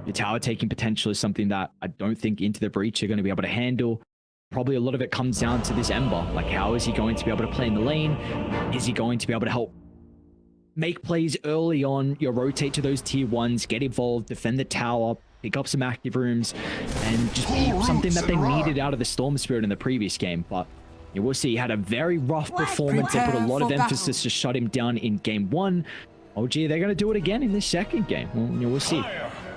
Your tower taking potential is something that I don't think Into the Breach are going to be able to handle. Probably a lot of it comes down to this Ember. Like, how is he going to be able to play in the lane? Is he going to be able to help make plays early on? You rotate to those tier 1s, get involved, defend the tower, pick up some active rooms, and just be something that they needed out of the Storm Spirit in the previous game. But you will see he had a very rough performance. They put a lot of emphasis to shut him down in game 1. Oh, gee, they're going to do it again in the second game. Well, we'll see.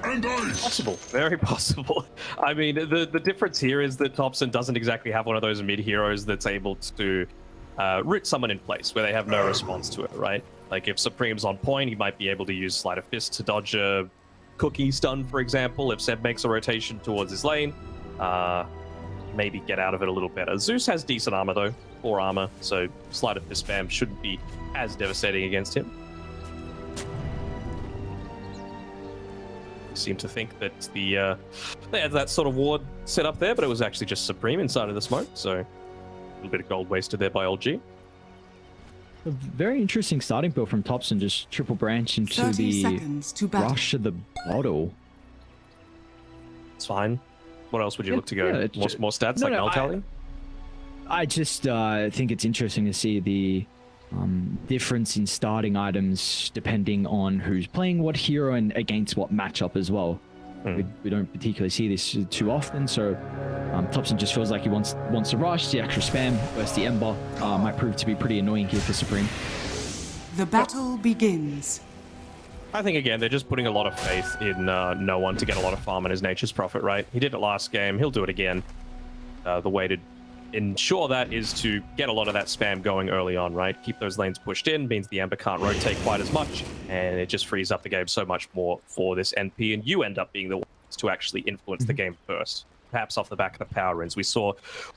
Possible, very possible. I mean, the difference here is that Thompson doesn't exactly have one of those mid heroes that's able to root someone in place where they have no response to it, right? Like if Supreme's on point, he might be able to use Sleight of Fist to dodge a cookie stun, for example. If Seb makes a rotation towards his lane, maybe get out of it a little better. Zeus has decent armor though, 4 armor, so Sleight of Fist spam shouldn't be as devastating against him. Seem to think that they had that sort of ward set up there, but it was actually just Supreme inside of the smoke, so a little bit of gold wasted there by LG. A very interesting starting build from Thompson, just triple branch into the rush of the bottle. It's fine. What else would you look to go? More stats like null tally? I just think it's interesting to see the difference in starting items depending on who's playing what hero and against what matchup as well. We don't particularly see this too often, so Thompson just feels like he wants to rush. The extra spam versus the Ember might prove to be pretty annoying here for Supreme. The battle begins. I think again they're just putting a lot of faith in no one to get a lot of farm in his Nature's Prophet, right? He did it last game, he'll do it again. The way to ensure that is to get a lot of that spam going early on, right? Keep those lanes pushed in, means the Ember can't rotate quite as much, and it just frees up the game so much more for this NP, and you end up being the ones to actually influence the game first. Perhaps off the back of the power runes. We saw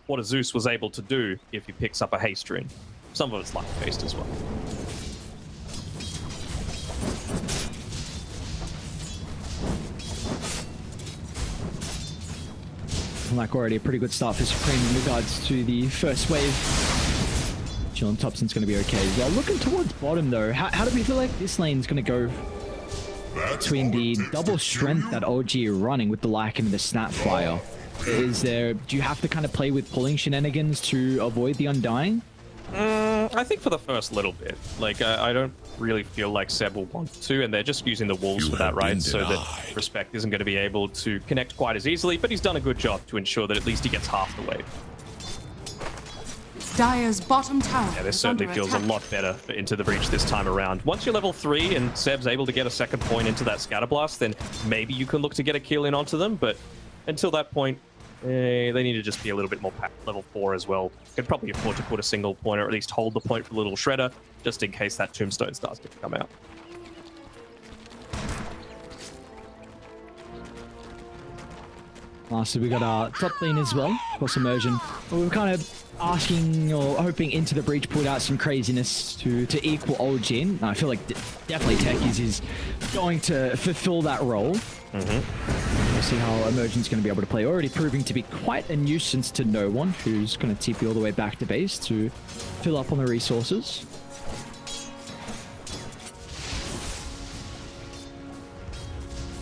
what a Zeus was able to do if he picks up a haste rune. Some of it's luck-based as well. Like already a pretty good start for Supreme in regards to the first wave. Chillin Thompson's going to be okay as well. Looking towards bottom though, how do we feel like this lane's going to go between the double strength that OG are running with the Lycan and the Snapfire? Do you have to kind of play with pulling shenanigans to avoid the Undying? I think for the first little bit. Like, I don't really feel like Seb will want to, and they're just using the walls for that, right? So that Respect isn't going to be able to connect quite as easily, but he's done a good job to ensure that at least he gets half the wave. Dire's bottom tower. Yeah, this certainly feels a lot better for Into the Breach this time around. Once you're level 3 and Seb's able to get a second point into that Scatterblast, then maybe you can look to get a kill in onto them, but until that point, they need to just be a little bit more packed. Level 4 as well. Could probably afford to put a single point, or at least hold the point for the little shredder, just in case that tombstone starts to come out. So we got our top lane as well, cross immersion. We were kind of asking or hoping Into the Breach put out some craziness to equal OG. I feel like definitely Techies is going to fulfill that role. We'll see how Emergent's going to be able to play. Already proving to be quite a nuisance to no one, who's going to TP all the way back to base to fill up on the resources.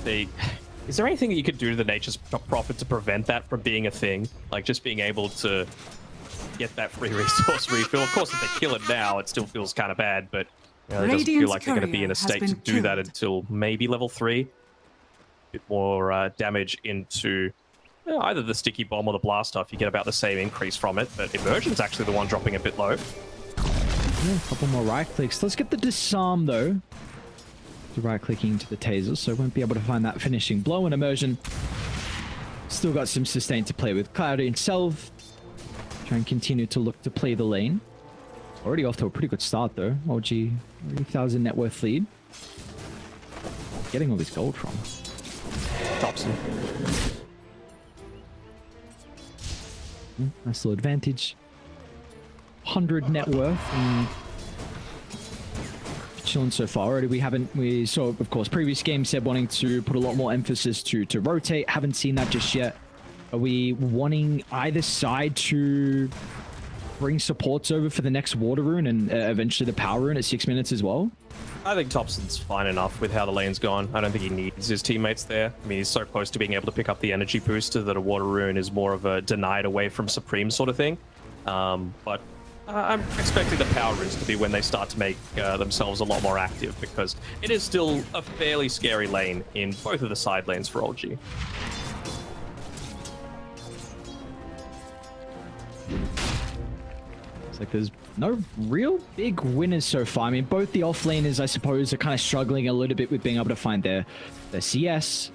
Is there anything that you could do to the Nature's Prophet to prevent that from being a thing? Like just being able to get that free resource refill? Of course, if they kill it now, it still feels kind of bad, but it doesn't feel like they're going to be in a state to do that until maybe level 3. Bit more damage into either the sticky bomb or the blast off. You get about the same increase from it, but Emergent's actually the one dropping a bit low. Yeah, a couple more right clicks. Let's get the disarm though. The right clicking into the taser, so won't be able to find that finishing blow. And Immersion still got some sustain to play with. Cloud himself try and continue to look to play the lane. Already off to a pretty good start though. OG 3,000 net worth lead. Getting all this gold from Thompson. Nice little advantage. 100 net worth and chilling so far. Already we saw, of course, previous game Seb wanting to put a lot more emphasis to rotate. Haven't seen that just yet. Are we wanting either side to bring supports over for the next water rune and eventually the power rune at 6 minutes as well? I think Thompson's fine enough with how the lane's gone. I don't think he needs his teammates there. I mean, he's so close to being able to pick up the energy booster that a water rune is more of a denied away from Supreme sort of thing. But I'm expecting the power runes to be when they start to make themselves a lot more active, because it is still a fairly scary lane in both of the side lanes for OG. It's like there's no real big winners so far. I mean, both the offlaners, I suppose, are kind of struggling a little bit with being able to find their CS.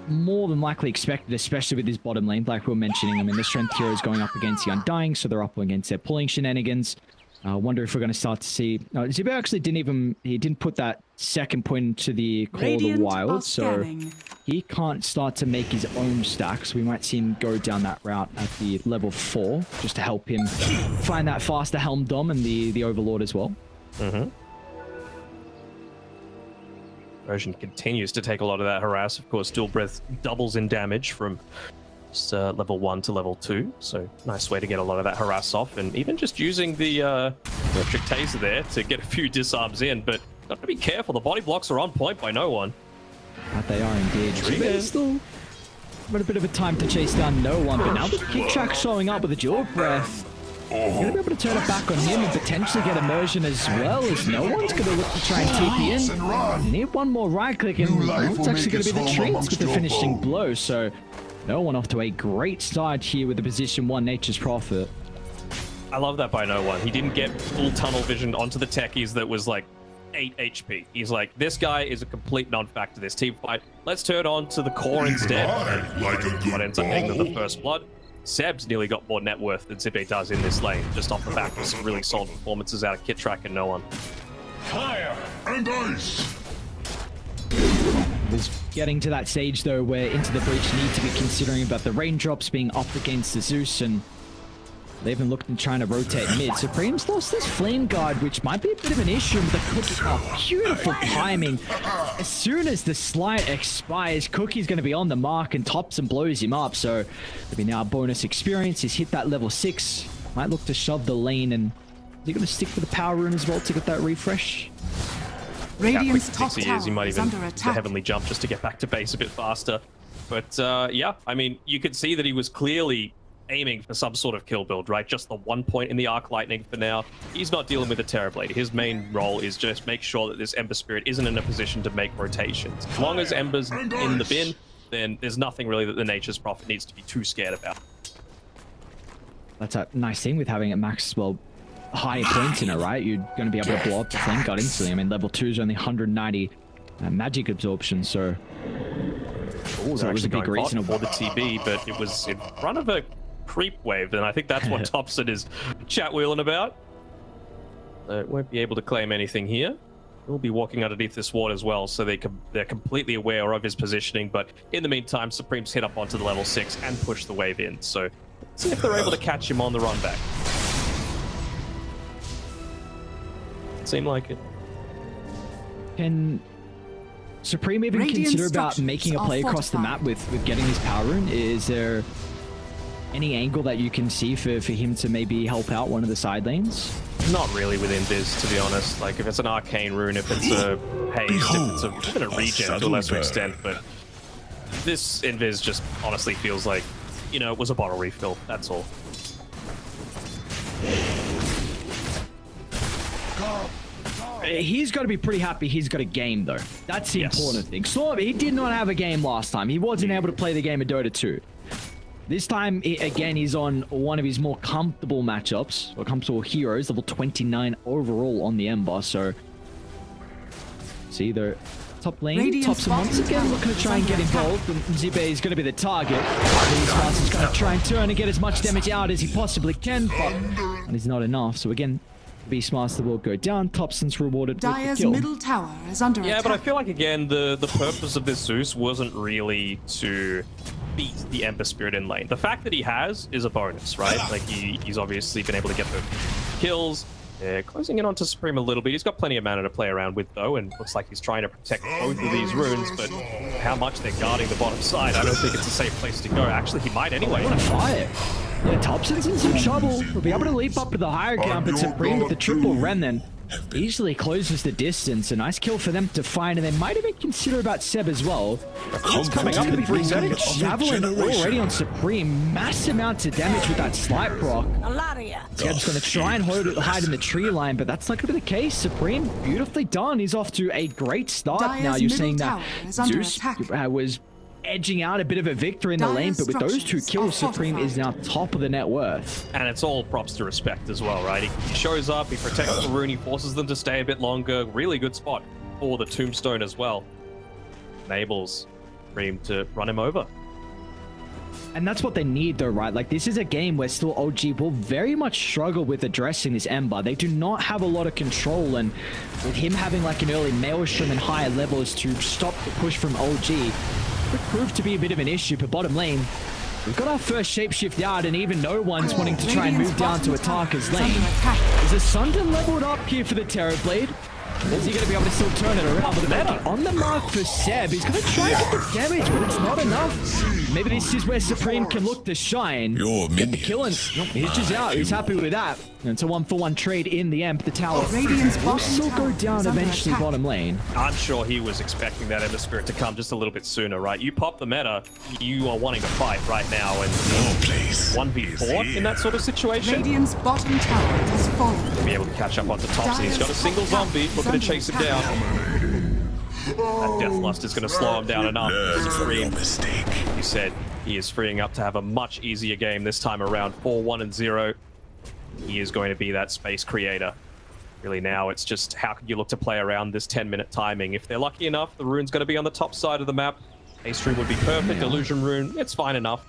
More than likely expected, especially with this bottom lane, like we were mentioning. I mean, the Strength Hero is going up against the Undying, so they're up against their pulling shenanigans. I wonder if we're going to start to see... Zibo actually didn't put that second point into the Call of the Wild, so he can't start to make his own stacks. We might see him go down that route at the level 4, just to help him find that faster Helm Dom and the Overlord as well. Mm-hmm. Roshan continues to take a lot of that harass. Of course, Dual Breath doubles in damage from level 1 to level 2, so nice way to get a lot of that harass off, and even just using the electric taser there to get a few disarms in, but got to be careful. The body blocks are on point by no one. That they are indeed. There's still a bit of a time to chase down no one, but now the kick track showing up with a Dual Breath. You're going to be able to turn it back on him and potentially get immersion as well, as no one's going to look to try and TP in. You need one more right click, and it's actually going to be the treats with the finishing blow, so no one off to a great start here with the position 1 Nature's Prophet. I love that by no one. He didn't get full tunnel vision onto the techies that was like 8 HP. He's like, this guy is a complete non-factor this team fight. Let's turn on to the core instead. And what ends up getting them the first blood. Seb's nearly got more net worth than Zibe does in this lane, just off the back of some really solid performances out of Kit Track and no one. Fire and ice! Was getting to that stage though where Into the Breach need to be considering about the raindrops being up against the Zeus, and they even looked and trying to rotate mid. Supreme's lost this flame guard, which might be a bit of an issue with the Cookie. Oh, beautiful timing. As soon as the slide expires, Cookie's going to be on the mark and tops and blows him up. So there'll be now a bonus experience. He's hit that level 6. Might look to shove the lane, and is he going to stick with the power rune as well to get that refresh? Radiant's top tower he might is even under the attack. heavenly jump just to get back to base a bit faster. But yeah, I mean, you could see that he was clearly aiming for some sort of kill build, right? Just the 1 point in the Arc Lightning for now. He's not dealing with the Terrorblade. His main role is just make sure that this Ember Spirit isn't in a position to make rotations. As long as Ember's in the bin, then there's nothing really that the Nature's Prophet needs to be too scared about. That's a nice thing with having it max, well, higher points in it, right? You're going to be able to blow up the flame guard instantly. I mean, level 2 is only 190 magic absorption, so... Oh, so it was a big reason for the TB, but it was in front of a creep wave, and I think that's what Thompson is chat wheeling about. Won't be able to claim anything here. He'll be walking underneath this ward as well, so they're completely aware of his positioning, but in the meantime, Supreme's hit up onto the level 6 and push the wave in, so let's see if they're able to catch him on the run back. Seem like it. Can Supreme even Radiant consider about structures making a play are across the map fortified. with getting his power rune? Is there any angle that you can see for him to maybe help out one of the side lanes? Not really within Viz, to be honest. Like, if it's an arcane rune, if it's a haste, if it's even a regen to a lesser extent, but this in Viz just honestly feels like, you know, it was a bottle refill, that's all. He's got to be pretty happy he's got a game, though. That's the important thing. Storm, he did not have a game last time. He wasn't able to play the game of Dota 2. This time, again, he's on one of his more comfortable matchups, or comfortable heroes, level 29 overall on the Ember, so... See, the top lane, Thompson once again looking to try and get involved, and Zibe is going to be the target. He's going to try and turn and get as much damage out as he possibly can, but that is not enough. So again, Beastmaster will go down. Thompson's rewarded with the Dire's kill. middle tower is under attack. Yeah, but I feel like, again, the purpose of this Zeus wasn't really to beat the Ember Spirit in lane. The fact that he has is a bonus, right? Like, he's obviously been able to get the kills. Closing in onto Supreme a little bit. He's got plenty of mana to play around with, though, and looks like he's trying to protect both of these runes, but how much they're guarding the bottom side, I don't think it's a safe place to go. Actually, he might anyway. What a fire. Yeah, Thompson's in some trouble. He'll be able to leap up to the higher ground, but Supreme with the triple remnant easily closes the distance. A nice kill for them to find, and they might even consider about Seb as well. It's coming up in 3 seconds. Javelin already on Supreme. Mass amounts of damage with that slight proc. Seb's going to try and hide in the tree line, but that's not going to be the case. Supreme, beautifully done. He's off to a great start. Now you're seeing that Zeus was edging out a bit of a victory in the lane, but with those 2 kills, Supreme is now top of the net worth. And it's all props to respect as well, right? He shows up, he protects the rune, he forces them to stay a bit longer. Really good spot for the tombstone as well. Enables Supreme to run him over. And that's what they need though, right? Like, this is a game where still OG will very much struggle with addressing this Ember. They do not have a lot of control, and with him having like an early Maelstrom and higher levels to stop the push from OG, could prove to be a bit of an issue. But bottom lane, we've got our first shapeshift out, and even no one's wanting to try and move down to Ataka's lane. Is the Sunken leveled up here for the Terrorblade? Is he going to be able to still turn it around? But meta on the mark for Seb. He's going to try and get the damage, but it's not enough. Maybe this is where Supreme can look to shine. Get the kill, and he's just out. He's happy with that. And it's a 1-for-1 trade in the Emp. The tower will still go down eventually bottom lane. I'm sure he was expecting that Ember Spirit to come just a little bit sooner, right? You pop the meta, you are wanting to fight right now, and 1v4 in that sort of situation. Radiant's bottom tower has fallen. Be able to catch up onto Thompson. He's got a single zombie, looking to chase him down. That Deathlust is going to slow him down enough. Supreme, you said he is freeing up to have a much easier game this time around. 4-1-0. He is going to be that space creator. Really now, it's just how can you look to play around this 10-minute timing. If they're lucky enough, the rune's going to be on the top side of the map. Ace rune would be perfect. Illusion rune, it's fine enough.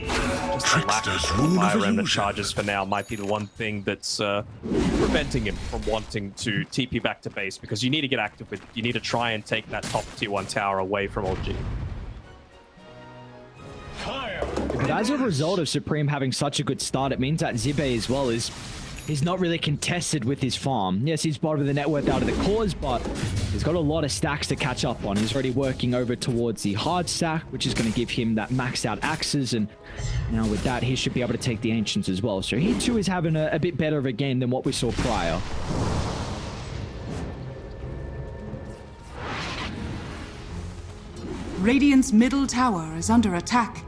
Just the lack of fire remnant charges for now might be the one thing that's preventing him from wanting to TP back to base, because you need to get active with, you need to try and take that top tier 1 tower away from OG. But as a result of Supreme having such a good start, it means that Zibe as well he's not really contested with his farm. Yes, he's bottom of the net worth out of the cause, but he's got a lot of stacks to catch up on. He's already working over towards the hard stack, which is going to give him that maxed out axes, and now with that, he should be able to take the ancients as well. So he too is having a bit better of a game than what we saw prior. Radiant's middle tower is under attack.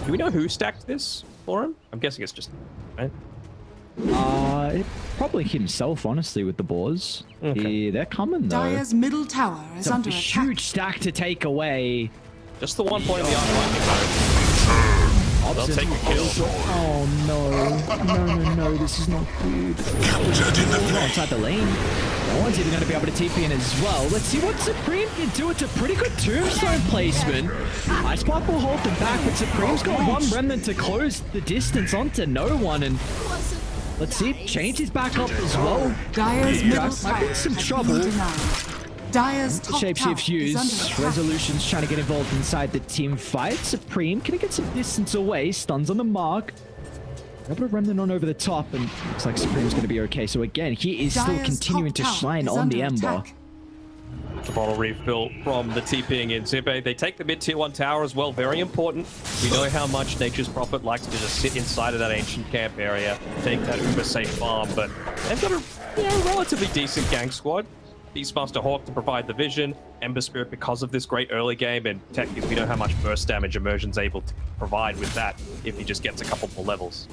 Do we know who stacked this for him? I'm guessing it's just... Right? Probably himself, honestly, with the boars. Okay. Yeah, they're coming, though. Dire's middle tower is It's a under attack. huge stack to take away. Just the 1 point in the unlucky. They'll take a kill. Oh, no, this is not good. Outside the lane. No one's even going to be able to TP in as well. Let's see what Supreme can do. It's a pretty good tombstone placement. Ice Pop will hold them back, but Supreme's got 1 remnant to close the distance onto no one, and let's see, change his back up as well. Dire's middle Might tower be in some has trouble. been denied. Dire's top tower Shapeshift is under use. attack. Resolution's trying to get involved inside the team fight. Supreme, can he get some distance away? Stuns on the mark. Able to remnant on over the top, and looks like Supreme's going to be okay. So again, he is still Dire's continuing to top tower shine is on the under Ember. attack. The bottle refill from the TPing in Zibe. They take the mid tier 1 tower as well. Very important. We know how much Nature's Prophet likes to just sit inside of that ancient camp area, take that uber safe farm, but they've got a relatively decent gank squad. Beastmaster Hawk to provide the vision, Ember Spirit because of this great early game, and technically we know how much burst damage Immersion's able to provide with that if he just gets a couple more levels.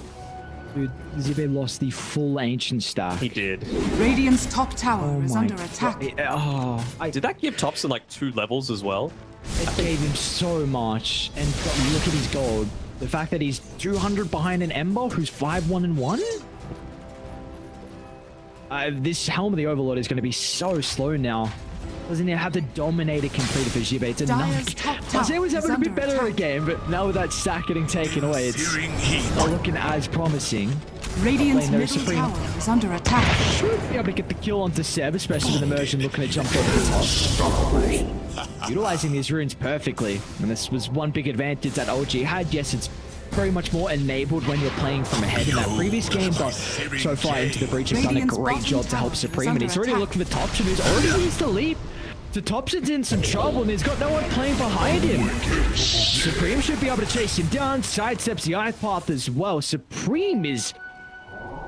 Dude, Zibe lost the full ancient stack. He did. Radiant's top tower is my under God. attack. Did that give Thompson like 2 levels as well? It gave him so much, and look at his gold. The fact that he's 200 behind an Ember who's 5-1-1. This Helm of the Overlord is going to be so slow now. Doesn't he have the Dominator completed for Zibe? It's enough. Isaiah was having a bit better of a game, but now with that stack getting taken away, it's not looking as promising. Radiant's Lane, middle Supreme tower is under attack. should be able to get the kill onto Seb, especially with Immersion looking to jump over the top. Utilizing these runes perfectly, and this was one big advantage that OG had. Yes, it's very much more enabled when you're playing from ahead in that previous game, but so far into the breach have done a great job to help Supreme, and he's already looking for top, who's already used the leap. So Thompson's in some trouble and he's got no one playing behind him. Supreme should be able to chase him down, sidesteps the ice path as well. Supreme is...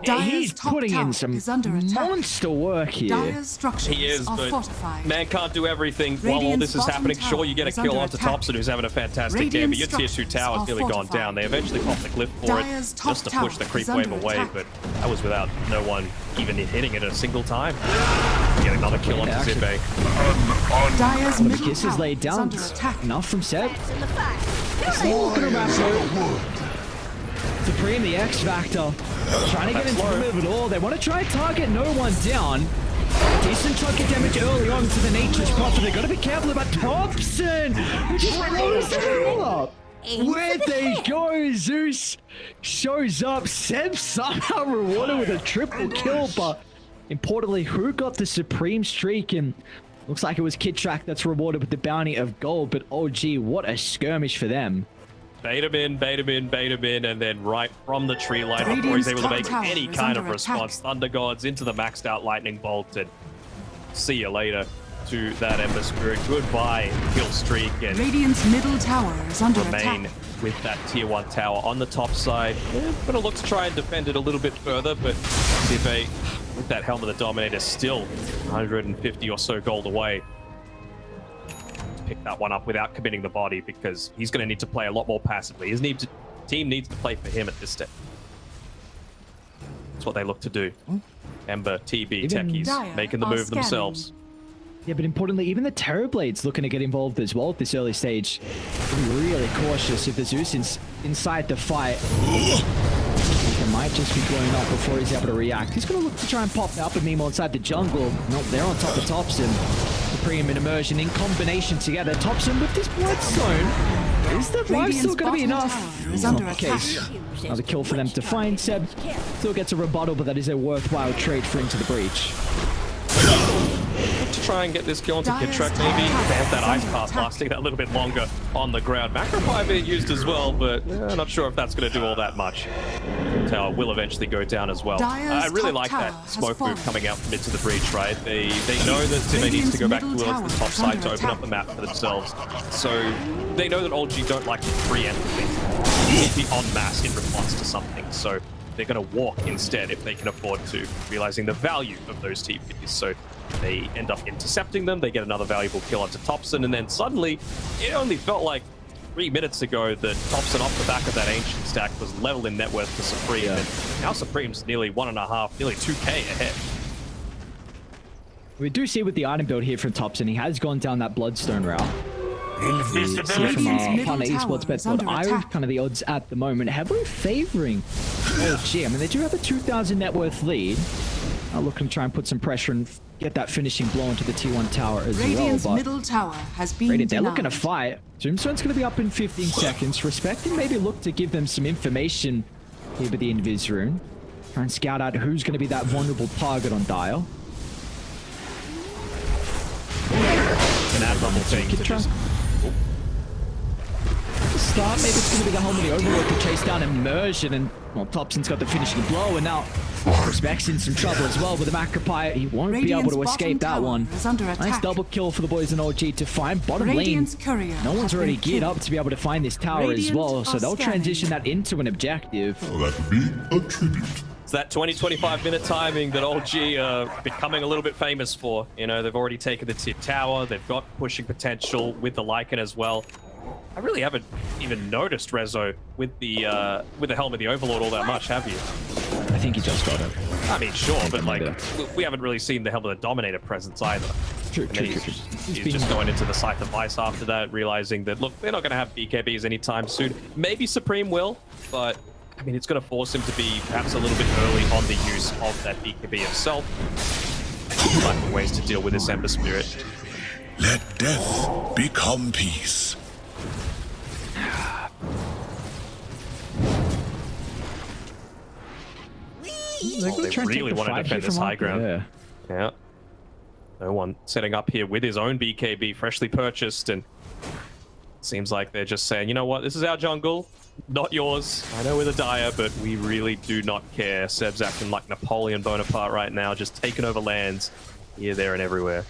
he's putting in some monster work here. Dire's structures He is, are but fortified. man can't do everything while all Radiant's this is bottom happening. tower Sure, you get a is kill under onto attack. Thompson, who's having a fantastic game, but your tier 2 Radiant's tower's structures nearly are gone down. They fortified. eventually popped the glyph for Dire's it top just to push the tower creep is wave under away, attack. but that was without no one even hitting it a single time. Get another kill onto actually- Zippe. Dire's The middle kiss is tower laid is down. under attack. Enough from Seb. Gonna wrap it. Supreme, the X Factor, trying to get into the middle of it all. They want to try and target no one down. Decent chunk of damage early on to the Nature's Prophet. They've got to be careful about Thompson, who just blows it all up. Where'd they go? Zeus shows up. Seb somehow rewarded with a triple kill, but importantly, who got the Supreme streak? And looks like it was Kid Track that's rewarded with the bounty of gold. But oh gee, what a skirmish for them. Bait him in, bait him in, bait him in, and then right from the tree line before he's able to make any kind of response, Thunder Gods into the maxed out Lightning Bolt, and see you later to that Ember Spirit. Goodbye, kill streak, and Radiant's middle tower is under remain attack. with that tier 1 tower on the top side. Gonna look to try and defend it a little bit further, but Zippe, with that Helm of the Dominator, still 150 or so gold away. Pick that one up without committing the body, because he's going to need to play a lot more passively. His team needs to play for him at this step. That's what they look to do. Ember, TB, Even Techies Dire making the are move scanning. themselves. Yeah, but importantly, even the Terrorblades looking to get involved as well at this early stage. Be really cautious if the Zeus inside the fight. It might just be blown up before he's able to react. He's going to look to try and pop the upper Mimo inside the jungle. Nope, they're on top of Thompson. Supreme and Immersion in combination together. Thompson with this Bloodstone. Is the life still going to be enough? Is Not under the attack. case. Another kill for them to find. Seb still gets a rebuttal, but that is a worthwhile trade for Into the Breach. To try and get this kill onto Dire's Kid Track, top maybe. tower They have that is ice under path attack. lasting that little bit longer on the ground. Macro Fire being used as well, but not sure if that's going to do all that much. Tower will eventually go down as well. Dire's I really top like tower that has smoke move fallen. coming out from Into the Breach, right? They know that Zippe needs to go back Radiant's towards the middle top tower side is to under open up the map for themselves. So they know that OG don't like to preempt things. Be en masse in response to something. So they're going to walk instead if they can afford to, realizing the value of those TPs. So they end up intercepting them, they get another valuable kill onto Thompson, and then suddenly, it only felt like 3 minutes ago that Thompson off the back of that Ancient stack was level in net worth to Supreme, Yeah. and now Supreme's nearly 1.5, nearly 2k ahead. We do see with the item build here from Thompson, he has gone down that Bloodstone route. See from Radiant's our middle partner tower esports bet is build, under I attack. kind of the odds at the moment heavily favoring OG. I mean, they do have a 2,000 net worth lead. Looking to try and put some pressure and get that finishing blow into the T1 tower as Radiant's well. But middle tower has been Radiant, they're denied. looking to fight. Tombstone's going to be up in 15 seconds. Respect and maybe look to give them some information here with the Invis rune. Try and scout out who's going to be that vulnerable target on Dial. An admirable thing to just... Start, maybe it's going to be the Helm of the Overlord to chase down Immersion, and well, Thompson's got the finishing blow, and now Respect's in some trouble as well with the Macropire. He won't be able to Radiant's escape that bottom one. tower is under Nice attack. double kill for the boys in OG to find bottom Radiant's lane. courier No one's has already been geared killed. up to be able to find this tower as Radiant well, so are they'll scanning. transition that into an objective. That would be a tribute. It's that 20-25 minute timing that OG are becoming a little bit famous for. You know, they've already taken the tier tower, they've got pushing potential with the Lycan as well. I really haven't even noticed Rezo with the Helm of the Overlord all that much, have you? I think he just got it. I mean, sure, but like, maybe we haven't really seen the Helm of the Dominator presence either. True, And then true, he's, true. he's been- just going into the Scythe of Vice after that, realizing that, look, they're not going to have BKBs anytime soon. Maybe Supreme will, but, I mean, it's going to force him to be perhaps a little bit early on the use of that BKB himself. Find the ways to deal with this Ember Spirit. Let death become peace. They really want to defend this high ground. Yeah. Yeah. No one setting up here with his own BKB freshly purchased, and seems like they're just saying, you know what, this is our jungle, not yours. I know we're the Dire, but we really do not care. Seb's acting like Napoleon Bonaparte right now, just taking over lands here, there, and everywhere.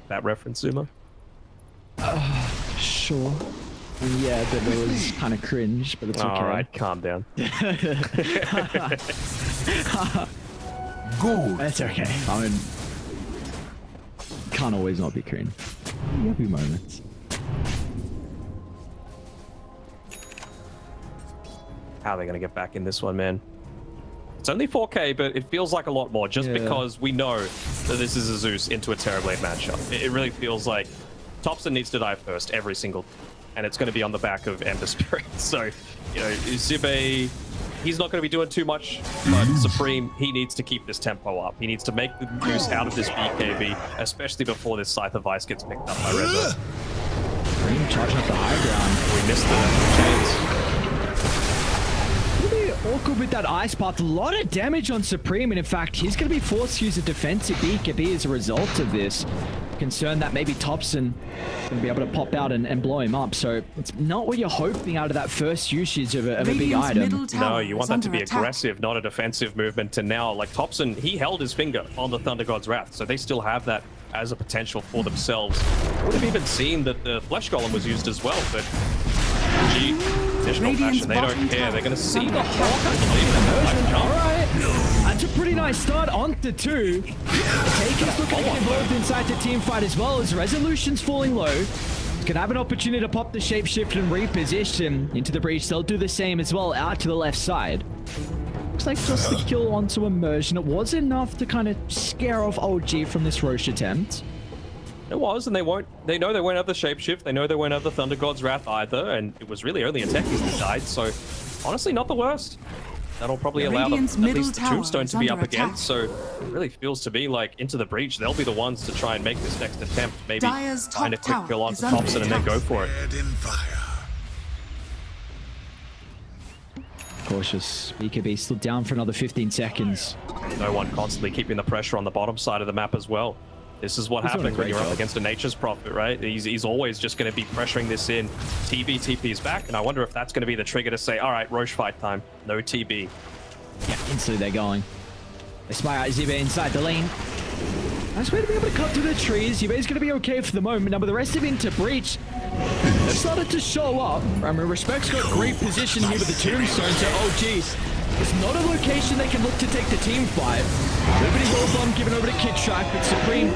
that reference, Zuma? Sure. Yeah, but it was kind of cringe, but it's okay. All right, calm down. Good. That's okay. I mean, can't always not be cringe. There'll be moments. How are they going to get back in this one, man? It's only 4K, but it feels like a lot more just because we know that this is a Zeus into a Terrorblade matchup. It really feels like Thompson needs to die first every single, and it's going to be on the back of Ember Spirit. So, you know, Zibe, he's not going to be doing too much, but Supreme, he needs to keep this tempo up. He needs to make the use out of this BKB, especially before this Scythe of Ice gets picked up by Rezo. Supreme charging up the high ground. We missed the chance. Awkward with that ice path. A lot of damage on Supreme, and in fact, he's going to be forced to use a defensive BKB as a result of this. Concerned that maybe Thompson going to be able to pop out and blow him up. So it's not what you're hoping out of that first usage of a big item. No, you want that to be aggressive, not a defensive movement. And now, like Thompson, he held his finger on the Thunder God's Wrath, so they still have that as a potential for themselves. Would have even seen that the Flesh Golem was used as well, but gee, additional passion, they don't care. They're going to see the Hawk. All right. That's a pretty nice start onto 2. The Taken's looking to get involved inside the team fight as well as Resolution's falling low. Can have an opportunity to pop the shapeshift and reposition into the breach. They'll do the same as well out to the left side. Looks like just the kill onto Immersion. It was enough to kind of scare off OG from this Roche attempt. It was, and they know they won't have the shapeshift. They know they won't have the Thunder God's Wrath either, and it was really only a Techies that died, so honestly, not the worst. That'll probably allow them at least the Tombstone to be up again, so it really feels to be like into the breach. They'll be the ones to try and make this next attempt. Maybe find a quick kill onto Thompson and then go for it. Cautious. BKB still down for another 15 seconds. No one constantly keeping the pressure on the bottom side of the map as well. This is what happens when you're up against a Nature's Prophet, right? He's always just going to be pressuring this in. TP's back, and I wonder if that's going to be the trigger to say, all right, Roche fight time. No TB. Yeah, instantly they're going. They spy out Zibe inside the lane. Nice way to be able to cut through the trees. Zibe's going to be okay for the moment. Now, but the rest of into breach, they've started to show up. I mean, Respect's got great position here with the Tombstone, so OG. It's not a location they can look to take the team fight. Liberty Gold Bomb given over to KidTrack, but Supreme,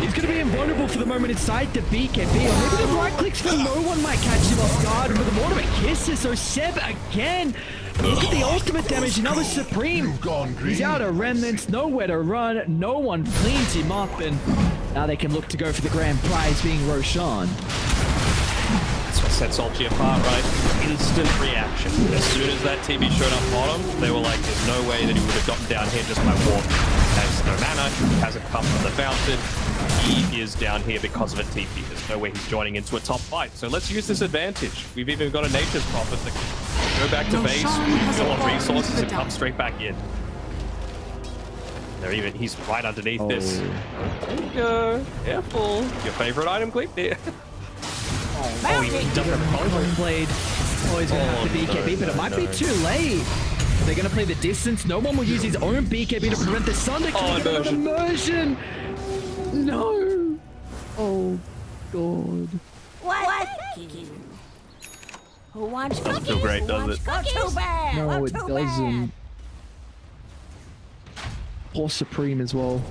he's going to be invulnerable for the moment inside the BKB. Or maybe the right clicks for no one might catch him off guard. And with the Mortimer Kisses, so Seb again. Look at the ultimate damage, another Supreme. He's out of remnants, nowhere to run. No one cleans him up, and now they can look to go for the grand prize, being Roshan. That's what sets Ulti apart, right? Instant reaction. As soon as that TB showed up bottom, they were like, there's no way that he would have gotten down here just by walking. Has no mana, he hasn't come from the fountain. He is down here because of a TP. There's no way he's joining into a top fight. So let's use this advantage. We've even got a Nature's Prophet that can go back to base, fill on resources, and come straight back in. He's right underneath this. Careful. Your favorite item, Gleep? Oh, he doesn't have a Blade. Oh, he's going to have the BKB, but it might be too late. They're going to play the distance. No one will use his own BKB to prevent the Sunder. Immersion. No. Oh, God. What? Who wants cookies? Doesn't feel great, does it? Not too bad. No, not it too doesn't. Bad. Poor Supreme as well.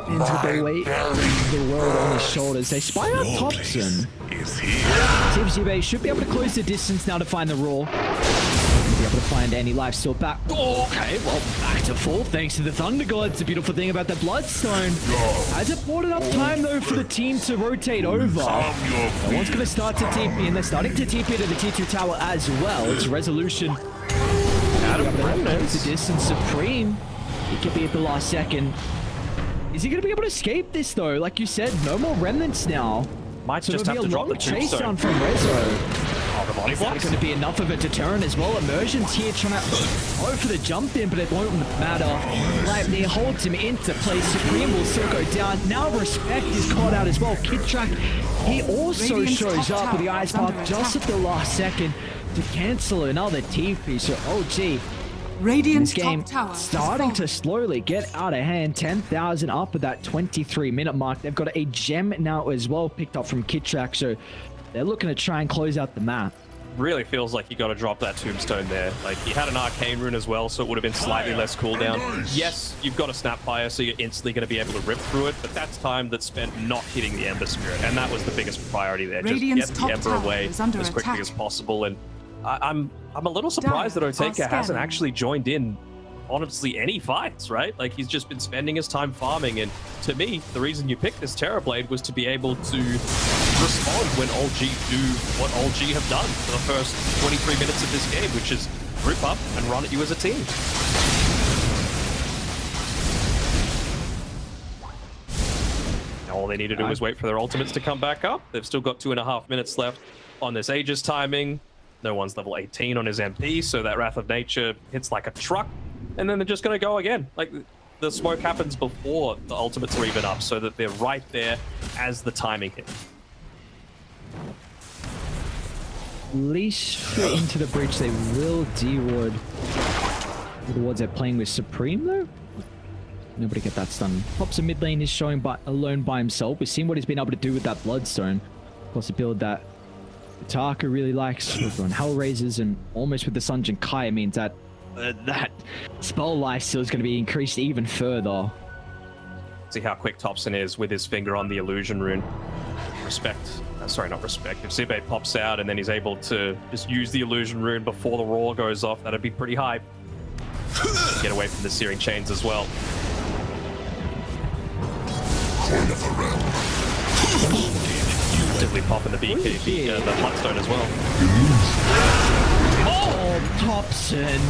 And with the weight of the world on his shoulders, they spy out Thompson. Team Zibe should be able to close the distance now to find the Raw. Be able to find any life still back. Oh, okay, well, back to full thanks to the Thunder God. It's a beautiful thing about the Bloodstone. Has it bought enough time, though, for the team to rotate over? No one's going to start to TP, and they're starting to TP to the T2 tower as well. It's Resolution. Out of the distance, Supreme. He could be at the last second. Is he going to be able to escape this, though? Like you said, no more remnants now. Might so just have to drop the chase Tombstone. down from Rezo. Oh, the body blocks. Going to be enough of a deterrent as well. Immersion's here trying to go for the jump in, but it won't matter. Lightning holds him into place. Supreme will still go down. Now Respect is caught out as well. KidTrack, he also shows up with the Ice Path just at the last second to cancel another TP. So OG Radiant's This game top tower has starting to fallen. slowly get out of hand. 10,000 up at that 23-minute mark. They've got a gem now as well picked up from Kitrak, so they're looking to try and close out the map. Really feels like you got to drop that tombstone there. Like, he had an arcane rune as well, so it would have been slightly less cooldown. Yes, you've got a snap fire, so you're instantly going to be able to rip through it, but that's time that's spent not hitting the Ember Spirit, and that was the biggest priority there. Radiant's Just get the top Ember tower away is under as quickly attack. as possible, and I'm a little surprised that Dire are Oteka hasn't scanning. actually joined in honestly any fights, right? Like, he's just been spending his time farming, and to me, the reason you picked this Terrorblade was to be able to respond when OG do what OG have done for the first 23 minutes of this game, which is group up and run at you as a team. Now all they need to do is wait for their ultimates to come back up. They've still got 2.5 minutes left on this Aegis timing. No one's level 18 on his MP, so that Wrath of Nature hits like a truck, and then they're just going to go again. Like, the smoke happens before the ultimates are even up, so that they're right there as the timing hits. At least for into the breach, they will D-ward the wards they're playing with Supreme, though. Nobody get that stun. Pops a mid lane is showing alone by himself. We've seen what he's been able to do with that Bloodstone. Of course, a build that Taka really likes. We're on Hellraisers, and almost with the Sunjin Kai, it means that that spell lifesteal is going to be increased even further. See how quick Thompson is with his finger on the illusion rune. Sorry, not respect. If Zibe pops out and then he's able to just use the illusion rune before the roar goes off, that'd be pretty hype. Get away from the searing chains as well. Actively popping the BKB, the Bloodstone as well. Oh, Thompson.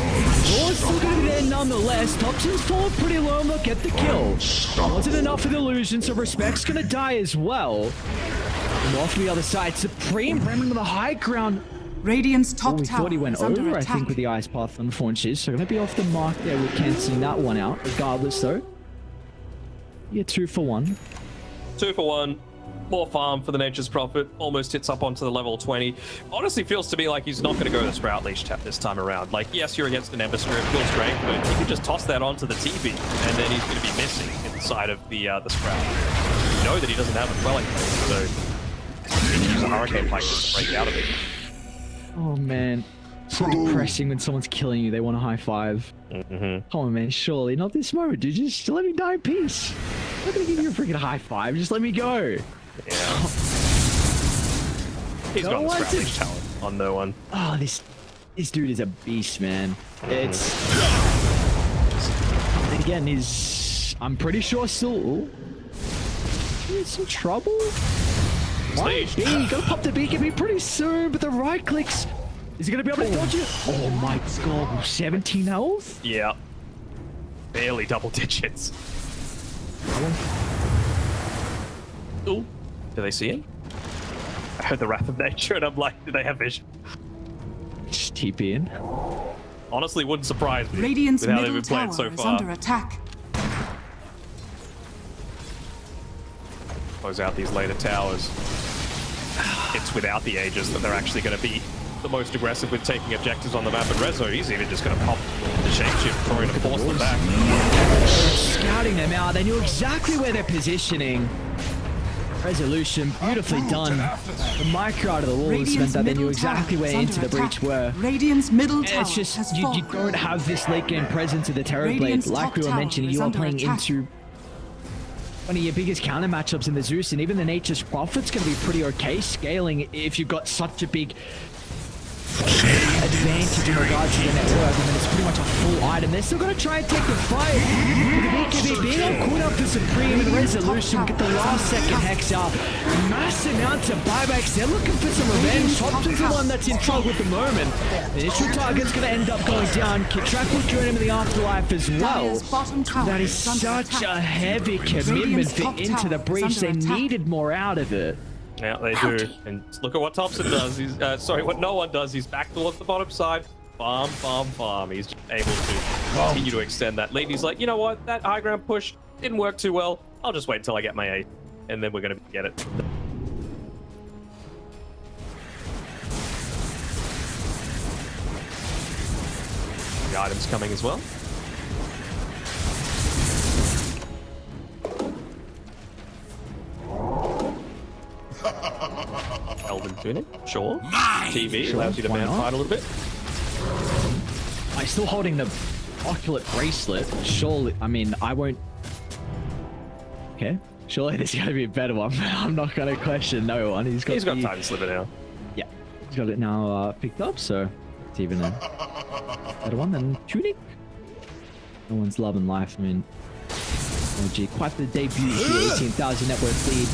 Roar's still going to be there nonetheless. Thompson's falling pretty low and they'll get the kill. Wasn't enough for the illusion, so Respect's going to die as well. And off to the other side, Supreme running to the high ground. Radiant's top We tower thought he went is under over, I attack. think, with the Ice Path, unfortunately. So going to be off the mark there with cancelling that one out. Regardless, though. Yeah, 2 for 1. 2 for 1. More farm for the Nature's Prophet. Almost hits up onto the level 20. Honestly, feels to me like he's not going to go the Sprout Leash tap this time around. Like, yes, you're against an Ember Spirit, feels great, but you can just toss that onto the TV, and then he's going to be missing inside of the Sprout. You know that he doesn't have a Quelling Blade, so he can use a Hurricane Pike just to break out of it. Oh, man. So depressing when someone's killing you. They want a high five. Come on, man. Surely. Not this moment, dude. Just let me die in peace. I'm not going to give you a freaking high five. Just let me go. Yeah. He's got the Sprout Leash talent on no one. Oh, this dude is a beast, man. It's... Again, I'm pretty sure still... Ooh. In some trouble? Might be. Gotta pop the BKB pretty soon, but the right clicks... Is he gonna be able to dodge it? Oh my god, 17 health? Yeah. Barely double digits. Ooh. Do they see him? I heard the Wrath of Nature and I'm like, do they have vision? Just TP in. Honestly, wouldn't surprise me Radiant's with how they've middle been playing tower so is far. under attack. Close out these later towers. It's without the Aegis that they're actually going to be the most aggressive with taking objectives on the map. And Rezo, he's even just going to pop the shapeshift, trying to force them back. Scouting them out. They knew exactly where they're positioning. Resolution, beautifully done. The micro out of the walls meant that they knew exactly where into the breach were. Radiant's middle And tower it's just, has you fallen. don't have this late game presence of the Terrorblade. Radiant's Like top we were tower mentioning, is you are under playing attack. into one of your biggest counter matchups in the Zeus, and even the Nature's Prophet's going to be pretty okay scaling if you've got such a big advantage in regards to the network. I mean, it's pretty much a full item. They're still going to try and take the fight. With the BKB being all caught up for Supreme and Resolution, get the last second hex out. Massive amounts of buybacks. They're looking for some revenge. Thompson's the one that's in trouble at the moment. The initial target's going to end up going down. Kitrak will join him in the afterlife as well. Dire's bottom tower That is is under such attack. a heavy commitment Radiant's for top into the tower is breach. They under attack. needed more out of it. Yeah, they do. And look at what Thompson does. He's sorry, what no one does. He's back towards the bottom side. Farm, farm, farm. He's able to continue to extend that lead. He's like, you know what? That high ground push didn't work too well. I'll just wait until I get my 8, and then we're going to get it. the items coming as well. Elden Tunic, sure. TV allows you to man fight a little bit. I'm still holding the oculate bracelet. Surely, I mean, I won't. Okay, surely there's gotta be a better one. I'm not gonna question no one. He's got time to slip it out. Yeah, he's got it now picked up, so it's even a better one than Tunic. No one's loving life. I mean, oh gee, quite the debut here. 18,000 net worth lead.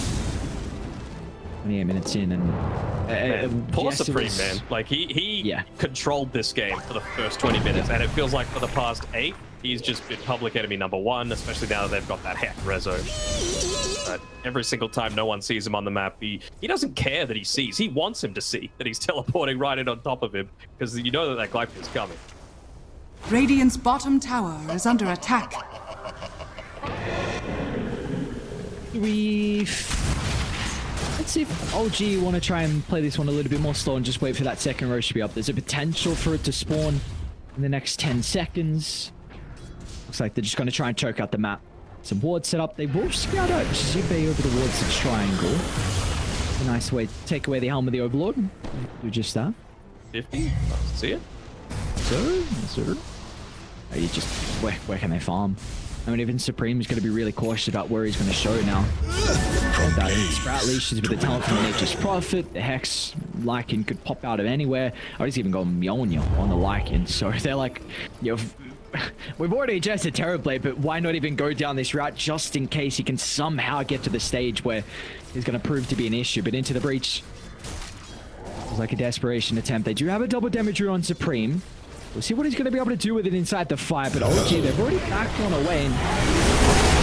28 minutes in, and poor yes, Supreme, man. Like he controlled this game for the first 20 minutes, and it feels like for the past 8, he's just been public enemy #1, especially now that they've got that heck rezo. But every single time no one sees him on the map, he doesn't care that he sees. He wants him to see that he's teleporting right in on top of him, because you know that Glyph is coming. Radiant's bottom tower is under attack. Let's see if OG want to try and play this one a little bit more slow and just wait for that second roach to be up. There's a potential for it to spawn in the next 10 seconds. Looks like they're just going to try and choke out the map. Some wards set up. They will scout out Zube over towards the triangle. A nice way to take away the helm of the Overlord. Do just that. 50? See it? Sir. Oh, you just where can they farm? I mean, even Supreme is going to be really cautious about where he's going to show now. That Sprout leashes with the talent from Nature's Prophet. The Hex Lycan could pop out of anywhere. I just even got Mjolnir on the Lycan. So they're like, you know, we've already adjusted Terrorblade, but why not even go down this route just in case he can somehow get to the stage where he's going to prove to be an issue. But into the breach, it was like a desperation attempt. They do have a double damager on Supreme. We'll see what he's going to be able to do with it inside the fire, but OG, they've already backed one away, and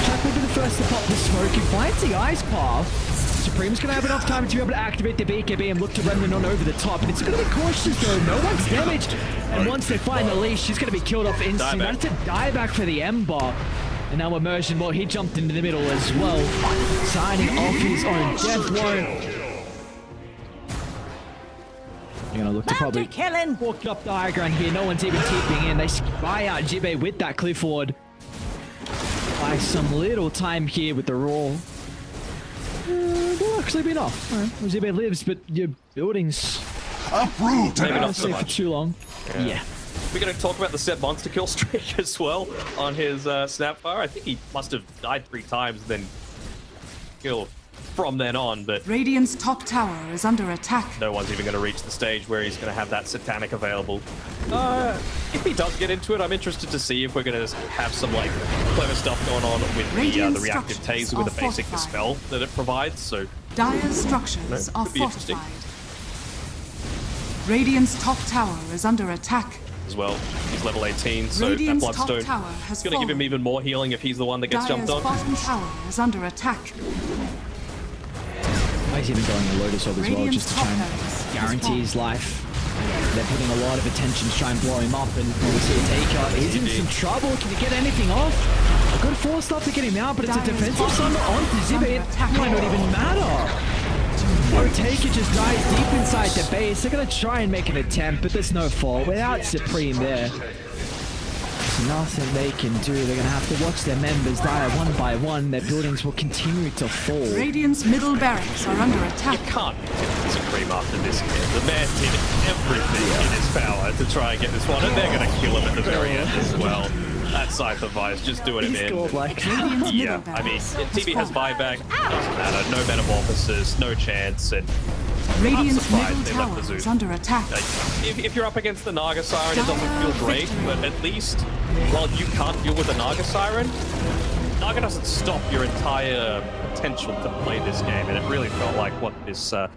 Chuck will be the first to pop the smoke. He finds the ice path. Supreme's going to have enough time to be able to activate the BKB and look to Remnant on over the top, and it's going to be cautious though. No one's damaged, and once they find the leash, she's going to be killed off instantly. That's a dieback for the Ember. And now Immersion, well, he jumped into the middle as well, signing off his own death warrant. You're gonna look to probably walk up the high ground here. No one's even keeping in. They spy out Jibe with that cliff ward. Buy some little time here with the roar. Will actually be enough. All right. Jibe lives, but your buildings maybe not so stay much for too long. Yeah. We're going to talk about the set monster kill streak as well on his Snapfire. I think he must have died 3 times, then killed from then on, but Radiant's top tower is under attack. no one's even going to reach the stage where he's going to have that satanic available. If he does get into it, I'm interested to see if we're going to have some like clever stuff going on with the reactive taser with the basic dispel that it provides. So Dire structures are could be interesting. fortified. Radiant's top tower is under attack. As well, he's level 18, so Radiant's that Bloodstone top tower has is going to give him even more healing if he's the one that gets Dire's jumped on. bottom tower is under attack. He's even going a Lotus Orb as well, just to try and guarantee his life. They're putting a lot of attention to try and blow him up, and obviously Taker is in some trouble. Can he get anything off? A good force stop to get him out, but it's a defensive summon onto Zibe. It might not even matter. Oh, Taker just dies deep inside the base. They're going to try and make an attempt, but there's no fault. Without Supreme there, there's nothing they can do. They're going to have to watch their members die one by one. Their buildings will continue to fall. Radiant's middle barracks are under attack. You can't hit Supreme after this game. The man did everything in his power to try and get this one, and they're going to kill him at the very end as well. That Scythe of Vice just doing him in. Like Yeah, I mean, TB has buyback, doesn't matter, no metamorphosis, no chance, and Radiant's surprised middle they left tower the zoo. is under attack. like, if you're up against the Naga Siren, it doesn't feel great, but at least while you can't deal with the Naga Siren, Naga doesn't stop your entire potential to play this game, and it really felt like what this top